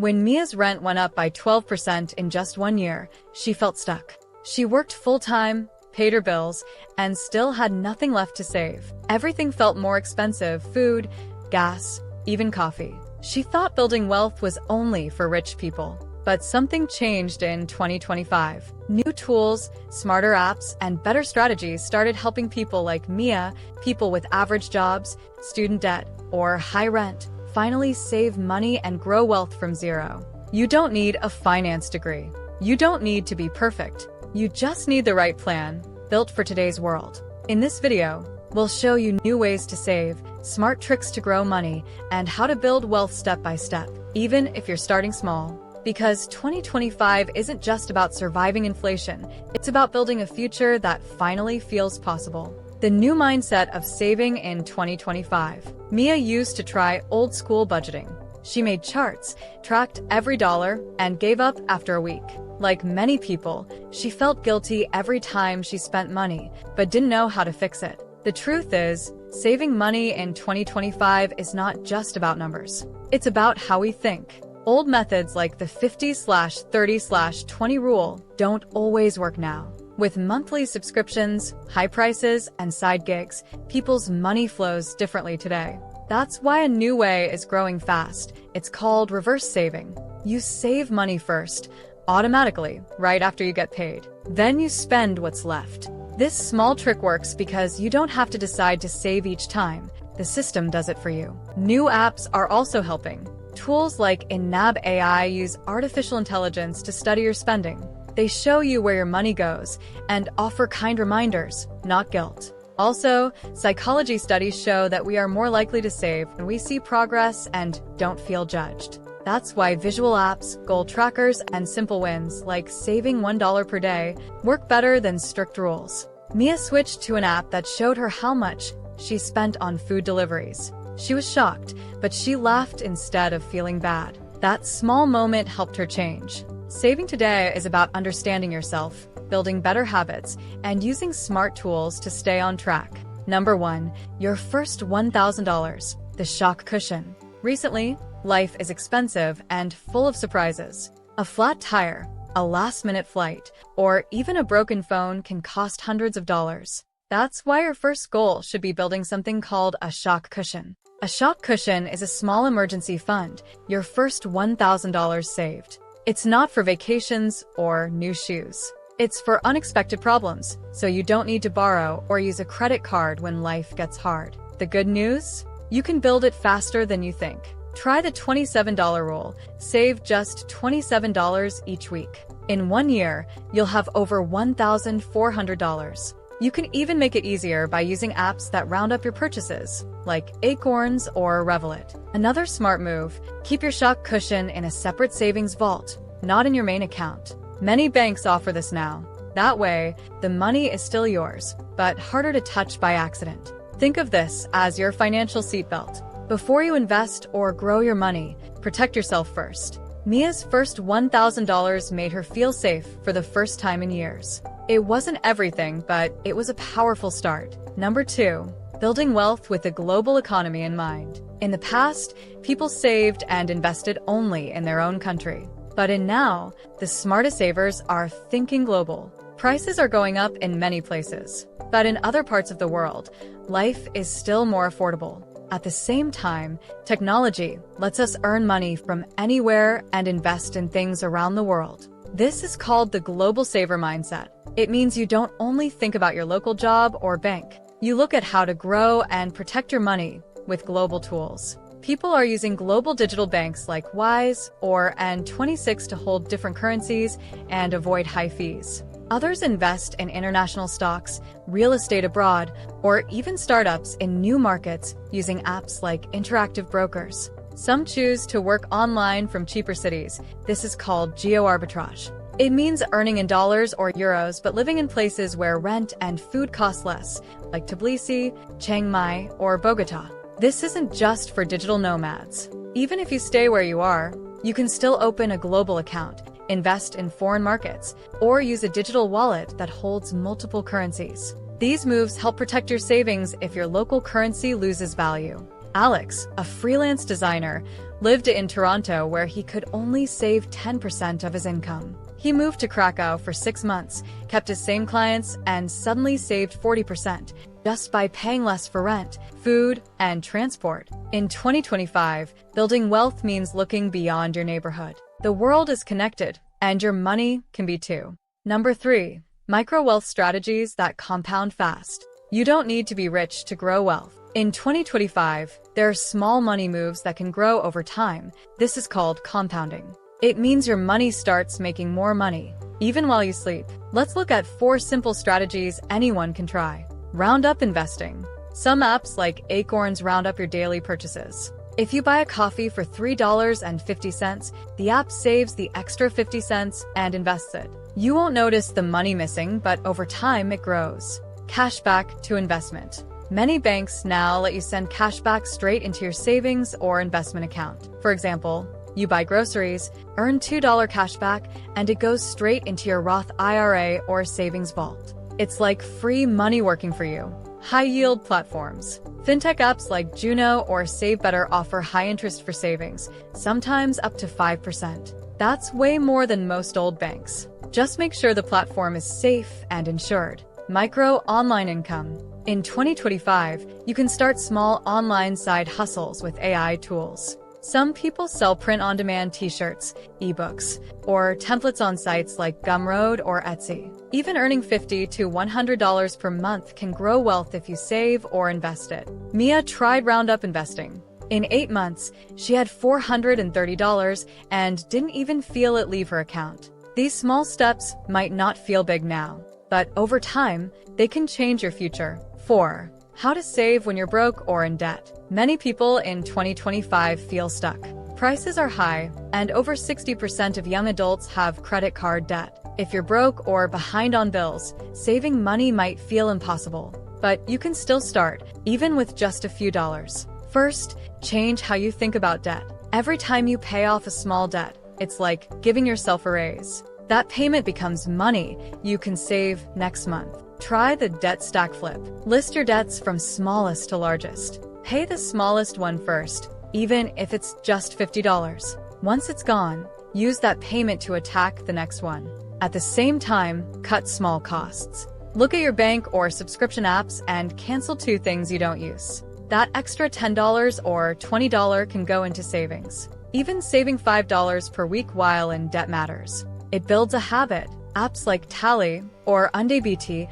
When Mia's rent went up by 12% in just 1 year, she felt stuck. She worked full-time, paid her bills, and still had nothing left to save. Everything felt more expensive: food, gas, even coffee. She thought building wealth was only for rich people. But something changed in 2025. New tools, smarter apps, and better strategies started helping people like Mia, people with average jobs, student debt, or high rent, finally save money and grow wealth from zero. You don't need a finance degree. You don't need to be perfect. You just need the right plan, built for today's world. In this video, we'll show you new ways to save, smart tricks to grow money, and how to build wealth step by step, even if you're starting small. Because 2025 isn't just about surviving inflation, it's about building a future that finally feels possible. The new mindset of saving in 2025. Mia used to try old-school budgeting. She made charts, tracked every dollar, and gave up after a week. Like many people, she felt guilty every time she spent money, but didn't know how to fix it. The truth is, saving money in 2025 is not just about numbers. It's about how we think. Old methods like the 50/30/20 rule don't always work now. With monthly subscriptions, high prices, and side gigs, people's money flows differently today. That's why a new way is growing fast. It's called reverse saving. You save money first, automatically, right after you get paid. Then you spend what's left. This small trick works because you don't have to decide to save each time. The system does it for you. New apps are also helping. Tools like in-app AI use artificial intelligence to study your spending. They show you where your money goes and offer kind reminders, not guilt. Also, psychology studies show that we are more likely to save when we see progress and don't feel judged. That's why visual apps, goal trackers, and simple wins like saving $1 per day work better than strict rules. Mia switched to an app that showed her how much she spent on food deliveries. She was shocked, but she laughed instead of feeling bad. That small moment helped her change. Saving today is about understanding yourself, building better habits, and using smart tools to stay on track. Number 1. Your first $1,000. The shock cushion. Recently, life is expensive and full of surprises. A flat tire, a last-minute flight, or even a broken phone can cost hundreds of dollars. That's why your first goal should be building something called a shock cushion. A shock cushion is a small emergency fund, your first $1,000 saved. It's not for vacations or new shoes. It's for unexpected problems, so you don't need to borrow or use a credit card when life gets hard. The good news? You can build it faster than you think. Try the $27 rule. Save just $27 each week. In 1 year, you'll have over $1,400. You can even make it easier by using apps that round up your purchases, like Acorns or Revolut. Another smart move, keep your shock cushion in a separate savings vault, not in your main account. Many banks offer this now. That way, the money is still yours, but harder to touch by accident. Think of this as your financial seatbelt. Before you invest or grow your money, protect yourself first. Mia's first $1,000 made her feel safe for the first time in years. It wasn't everything, but it was a powerful start. Number 2. Building wealth with the global economy in mind. In the past, people saved and invested only in their own country. But now, the smartest savers are thinking global. Prices are going up in many places. But in other parts of the world, life is still more affordable. At the same time, technology lets us earn money from anywhere and invest in things around the world. This is called the global saver mindset. It means you don't only think about your local job or bank. You look at how to grow and protect your money with global tools. People are using global digital banks like Wise or N26 to hold different currencies and avoid high fees. Others invest in international stocks, real estate abroad, or even startups in new markets using apps like interactive brokers. Some choose to work online from cheaper cities. This is called geo-arbitrage. It means earning in dollars or euros but living in places where rent and food cost less, like Tbilisi, Chiang Mai, or Bogota. This isn't just for digital nomads. Even if you stay where you are, you can still open a global account, invest in foreign markets, or use a digital wallet that holds multiple currencies. These moves help protect your savings if your local currency loses value. Alex, a freelance designer, lived in Toronto where he could only save 10% of his income. He moved to Krakow for 6 months, kept his same clients, and suddenly saved 40% just by paying less for rent, food, and transport. In 2025, building wealth means looking beyond your neighborhood. The world is connected, and your money can be too. Number 3. Microealth strategies that compound fast. You don't need to be rich to grow wealth. In 2025, there are small money moves that can grow over time. This is called compounding. It means your money starts making more money, even while you sleep. Let's look at 4 simple strategies anyone can try. Round up investing. Some apps like Acorns round up your daily purchases. If you buy a coffee for $3.50, the app saves the extra 50 cents and invests it. You won't notice the money missing, but over time it grows. Cashback to investment. Many banks now let you send cashback straight into your savings or investment account. For example, you buy groceries, earn $2 cashback, and it goes straight into your Roth IRA or savings vault. It's like free money working for you. High-yield platforms. Fintech apps like Juno or Save Better offer high interest for savings, sometimes up to 5%. That's way more than most old banks. Just make sure the platform is safe and insured. Micro online income. In 2025, you can start small online side hustles with AI tools. Some people sell print-on-demand t-shirts, ebooks, or templates on sites like Gumroad or Etsy. Even earning $50 to $100 per month can grow wealth if you save or invest it. Mia tried roundup investing. In 8 months, she had $430 and didn't even feel it leave her account. These small steps might not feel big now, but over time, they can change your future. 4. How to save when you're broke or in debt. Many people in 2025 feel stuck. Prices are high, and over 60% of young adults have credit card debt. If you're broke or behind on bills, saving money might feel impossible. But you can still start, even with just a few dollars. First, change how you think about debt. Every time you pay off a small debt, it's like giving yourself a raise. That payment becomes money you can save next month. Try the debt stack flip. List your debts from smallest to largest. Pay the smallest one first, even if it's just $50. Once it's gone, use that payment to attack the next one. At the same time, cut small costs. Look at your bank or subscription apps and cancel 2 things you don't use. That extra $10 or $20 can go into savings. Even saving $5 per week while in debt matters. It builds a habit. Apps like Tally or UndeBT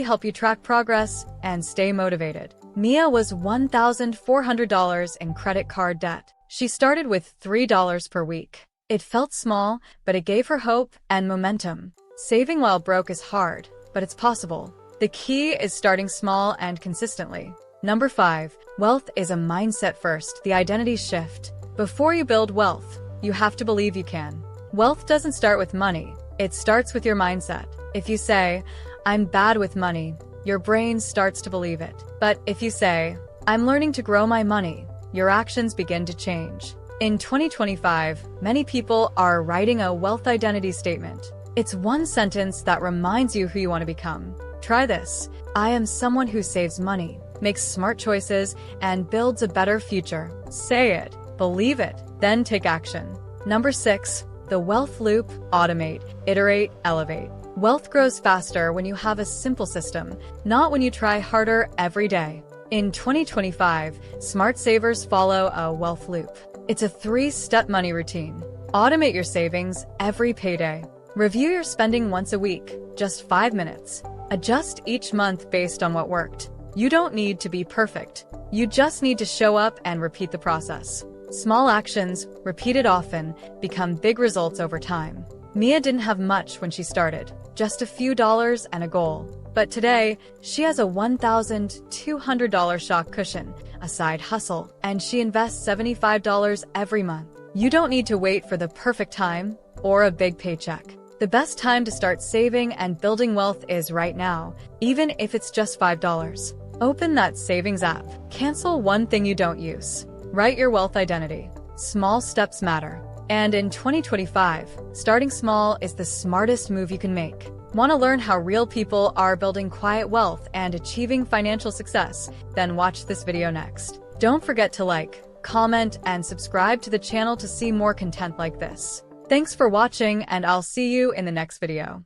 help you track progress and stay motivated. Mia was $1,400 in credit card debt. She started with $3 per week. It felt small, but it gave her hope and momentum. Saving while broke is hard, but it's possible. The key is starting small and consistently. Number 5. Wealth is a mindset first, the identity shift. Before you build wealth, you have to believe you can. Wealth doesn't start with money. It starts with your mindset. If you say, "I'm bad with money," your brain starts to believe it. But if you say, "I'm learning to grow my money," your actions begin to change. In 2025, many people are writing a wealth identity statement. It's one sentence that reminds you who you want to become. Try this. I am someone who saves money, makes smart choices, and builds a better future. Say it, believe it, then take action. Number 6. The wealth loop. Automate, iterate, elevate. Wealth grows faster when you have a simple system, not when you try harder every day. In 2025, smart savers follow a wealth loop. It's a 3-step money routine. Automate your savings every payday. Review your spending once a week, just 5 minutes. Adjust each month based on what worked. You don't need to be perfect. You just need to show up and repeat the process. Small actions, repeated often, become big results over time. Mia didn't have much when she started, just a few dollars and a goal. But today, she has a $1,200 shock cushion, a side hustle, and she invests $75 every month. You don't need to wait for the perfect time or a big paycheck. The best time to start saving and building wealth is right now, even if it's just $5. Open that savings app. Cancel one thing you don't use. Write your wealth identity. Small steps matter. And in 2025, starting small is the smartest move you can make. Want to learn how real people are building quiet wealth and achieving financial success? Then watch this video next. Don't forget to like, comment, and subscribe to the channel to see more content like this. Thanks for watching, and I'll see you in the next video.